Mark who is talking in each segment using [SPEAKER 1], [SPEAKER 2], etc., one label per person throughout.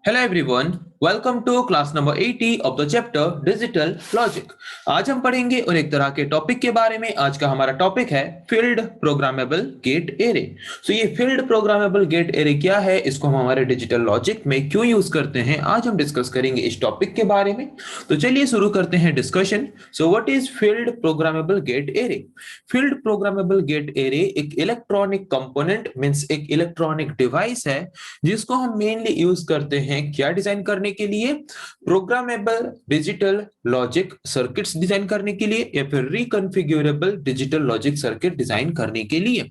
[SPEAKER 1] Hello everyone, welcome to class number 80 of the chapter Digital Logic। आज हम पढ़ेंगे और एक तरह के टॉपिक के बारे में। आज का हमारा टॉपिक है फील्ड प्रोग्रामेबल गेट एरे। ये फील्ड प्रोग्रामेबल गेट एरे क्या है, इसको हम हमारे डिजिटल लॉजिक में क्यों यूज करते हैं, आज हम डिस्कस करेंगे इस टॉपिक के बारे में। तो चलिए शुरू करते हैं discussion. What is field programmable gate array? Field programmable gate array एक इलेक्ट्रॉनिक कंपोनेंट मींस एक इलेक्ट्रॉनिक डिवाइस है जिसको हम मेनली यूज करते हैं क्या डिजाइन करने के लिए, programmable digital logic circuits design करने के लिए या फिर रिकॉन्फ़िगरेबल डिजिटल लॉजिक सर्किट डिजाइन करने के लिए।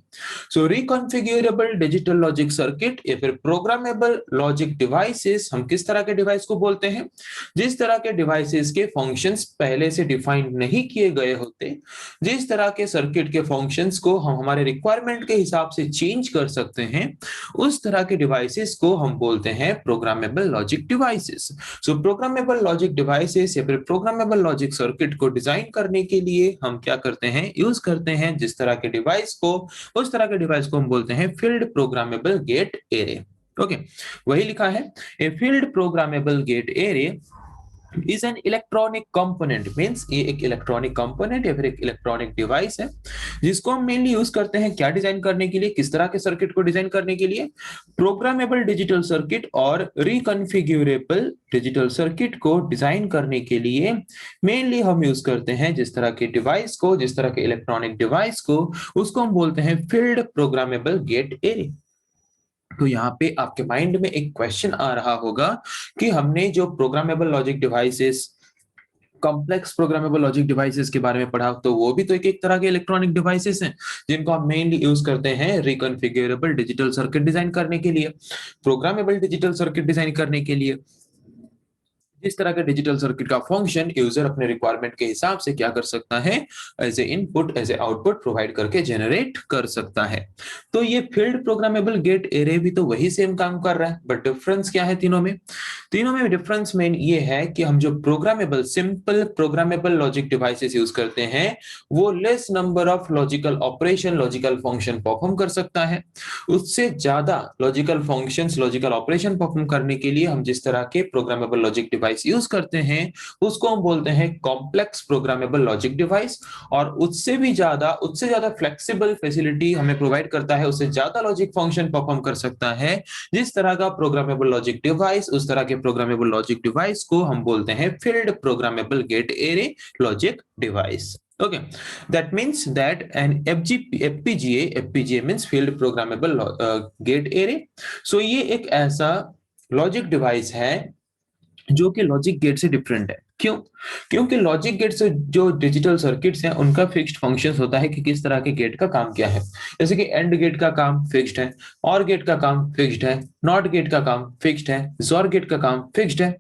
[SPEAKER 1] रिकॉन्फ़िगरेबल डिजिटल लॉजिक सर्किट या फिर प्रोग्रामेबल लॉजिक डिवाइसेस हम किस तरह के डिवाइस को बोलते हैं? जिस तरह के डिवाइसेस के फंक्शंस पहले से डिफाइन नहीं किए गए होते, जिस तरह के सर्किट के फंक्शंस को हम हमारे रिक्वायरमेंट के हिसाब से चेंज कर सकते हैं, उस तरह के डिवाइसेस को हम बोलते हैं programmable logic devices. Programmable logic devices या फिर प्रोग्रामेबल लॉजिक सर्किट को डिजाइन करने के लिए हम क्या करते हैं, यूज करते हैं जिस तरह के डिवाइस को, उस तरह के डिवाइस को हम बोलते हैं field programmable gate array. Okay, वही लिखा है, a field programmable gate array is an electronic component means ये एक इलेक्ट्रॉनिक कंपोनेंट या फिर एक इलेक्ट्रॉनिक डिवाइस है जिसको हम मेनली यूज करते हैं क्या डिजाइन करने के लिए, किस तरह के सर्किट को डिजाइन करने के लिए, प्रोग्रामेबल डिजिटल सर्किट और रिकॉन्फ़िगरेबल डिजिटल सर्किट को डिजाइन करने के लिए मेनली हम यूज करते हैं जिस तरह के डिवाइस को, जिस तरह के इलेक्ट्रॉनिक डिवाइस को, उसको हम बोलते हैं फील्ड प्रोग्रामेबल गेट एरे। तो यहाँ पे आपके माइंड में एक क्वेश्चन आ रहा होगा कि हमने जो programmable logic devices, complex programmable logic devices के बारे में पढ़ा, तो वो भी तो एक एक तरह के इलेक्ट्रॉनिक डिवाइसेस हैं जिनको हम मेनली यूज करते हैं रिकॉन्फ़िगरेबल डिजिटल सर्किट डिजाइन करने के लिए, प्रोग्रामेबल डिजिटल सर्किट डिजाइन करने के लिए। इस तरह के डिजिटल सर्किट का फंक्शन यूजर अपने रिक्वायरमेंट के हिसाब से क्या कर सकता है, as a input as a output provide करके जनरेट कर सकता है। तो ये फील्ड प्रोग्रामेबल गेट एरे भी तो वही सेम काम कर रहा है, बट डिफरेंस क्या है तीनों में? तीनों में डिफरेंस मेन ये है कि हम जो programmable simple programmable logic devices use करते हैं वो less number of logical operation, logical function perform कर सकता है। उससे ज्यादा logical functions, logical operation perform करने के लिए हम जिस तरह के प्रोग्रामेबल लॉजिक डिवाइस यूज करते हैं उसको हम बोलते हैं कॉम्प्लेक्स प्रोग्रामेबल लॉजिक डिवाइस। और उससे ज्यादा फ्लेक्सिबल फैसिलिटी हमें प्रोवाइड करता है, उससे ज्यादा लॉजिक फंक्शन परफॉर्म कर सकता है जिस तरह का प्रोग्रामेबल लॉजिक डिवाइस, उस तरह के प्रोग्रामेबल लॉजिक डिवाइस को हम बोलते हैं field programmable gate array logic device. Okay, that means that an FPGA means field programmable gate array। ये एक ऐसा लॉजिक डिवाइस है जो कि लॉजिक गेट से डिफरेंट है। क्यों? क्योंकि लॉजिक गेट से जो डिजिटल सर्किट्स हैं उनका फिक्स्ड फंक्शंस होता है कि किस तरह के गेट का काम क्या है। जैसे कि एंड गेट का काम फिक्स्ड है, और गेट का काम फिक्स्ड है, नॉट गेट का काम फिक्स्ड है, जोर गेट का काम फिक्स्ड है।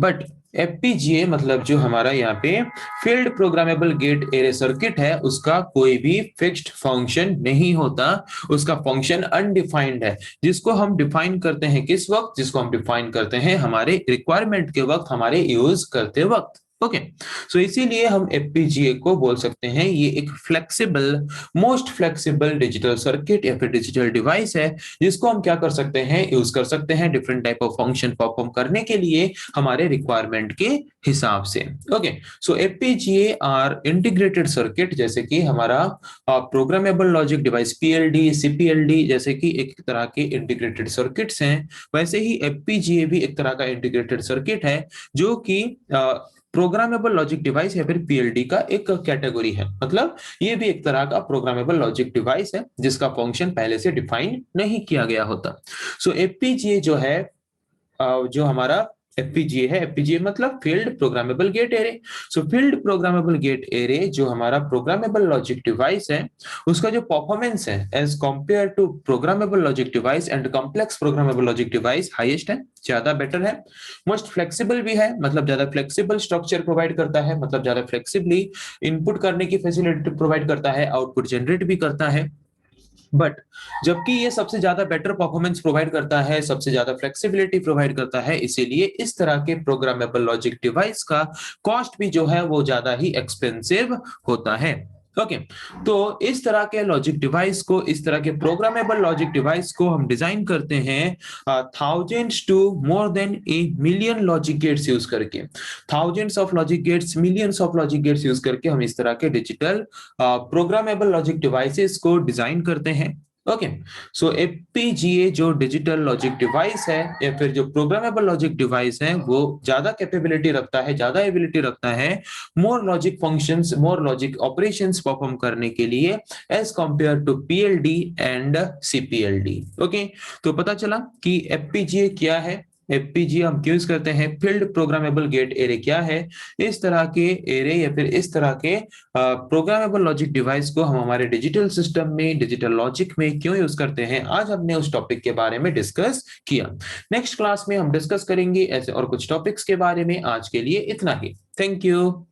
[SPEAKER 1] बट एफपीजीए मतलब जो हमारा यहाँ पे field programmable gate array circuit है उसका कोई भी फिक्स्ड फंक्शन नहीं होता, उसका फंक्शन अनडिफाइंड है जिसको हम डिफाइन करते हैं किस वक्त, जिसको हम डिफाइन करते हैं हमारे रिक्वायरमेंट के वक्त, हमारे यूज करते वक्त। ओके, सो इसीलिए हम एफपीजीए को बोल सकते हैं ये एक flexible, most flexible digital circuit या फिर डिजिटल डिवाइस है जिसको हम क्या कर सकते हैं, यूज कर सकते हैं different type of function perform करने के लिए हमारे रिक्वायरमेंट के हिसाब से। Okay, so FPGA are integrated circuit, जैसे कि हमारा programmable logic device PLD, CPLD जैसे कि एक तरह के इंटीग्रेटेड सर्किट्स हैं, वैसे ही एफपीजीए भी एक तरह का इंटीग्रेटेड सर्किट है जो कि प्रोग्रामेबल लॉजिक डिवाइस या फिर पीएलडी का एक कैटेगरी है। मतलब ये भी एक तरह का प्रोग्रामेबल लॉजिक डिवाइस है जिसका फंक्शन पहले से डिफाइन नहीं किया गया होता। एफपीजीए जो है, जो हमारा एफपीजीए है, एफपीजीए मतलब field programmable gate array. Field programmable gate array जो हमारा प्रोग्रामेबल लॉजिक डिवाइस है उसका जो परफॉर्मेंस है as compare to programmable logic device and complex programmable logic device highest है, ज्यादा बेटर है। मोस्ट फ्लेक्सिबल भी है, मतलब ज्यादा फ्लेक्सिबल स्ट्रक्चर प्रोवाइड करता है, मतलब ज्यादा फ्लेक्सिबली इनपुट करने की फैसिलिटी प्रोवाइड करता है, आउटपुट जनरेट भी करता है। बट जबकि ये सबसे ज्यादा बेटर परफॉर्मेंस प्रोवाइड करता है, सबसे ज्यादा फ्लेक्सिबिलिटी प्रोवाइड करता है, इसीलिए इस तरह के प्रोग्रामेबल लॉजिक डिवाइस का कॉस्ट भी जो है वो ज्यादा ही एक्सपेंसिव होता है। ओके, तो इस तरह के लॉजिक डिवाइस को, इस तरह के प्रोग्रामेबल लॉजिक डिवाइस को हम डिजाइन करते हैं thousands to more than a million logic gates use करके। Thousands of logic gates, millions of logic gates use करके हम इस तरह के डिजिटल प्रोग्रामेबल लॉजिक डिवाइसेस को डिजाइन करते हैं। ओके, सो एफपीजीए जो डिजिटल लॉजिक डिवाइस है या फिर जो प्रोग्रामेबल लॉजिक डिवाइस है, वो ज्यादा कैपेबिलिटी रखता है, ज्यादा एबिलिटी रखता है more logic functions, more logic operations perform करने के लिए as compare to PLD and CPLD. Okay, तो पता चला कि एफपीजीए क्या है, एफपीजीए हम क्यों यूज करते हैं, फील्ड प्रोग्रामेबल गेट एरे क्या है, इस तरह के एरे या फिर इस तरह के प्रोग्रामेबल लॉजिक डिवाइस को हम हमारे डिजिटल सिस्टम में, डिजिटल लॉजिक में क्यों यूज करते हैं, आज हमने उस टॉपिक के बारे में डिस्कस किया। नेक्स्ट क्लास में हम डिस्कस करेंगे ऐसे और कुछ टॉपिक्स के बारे में। आज के लिए इतना ही। Thank you.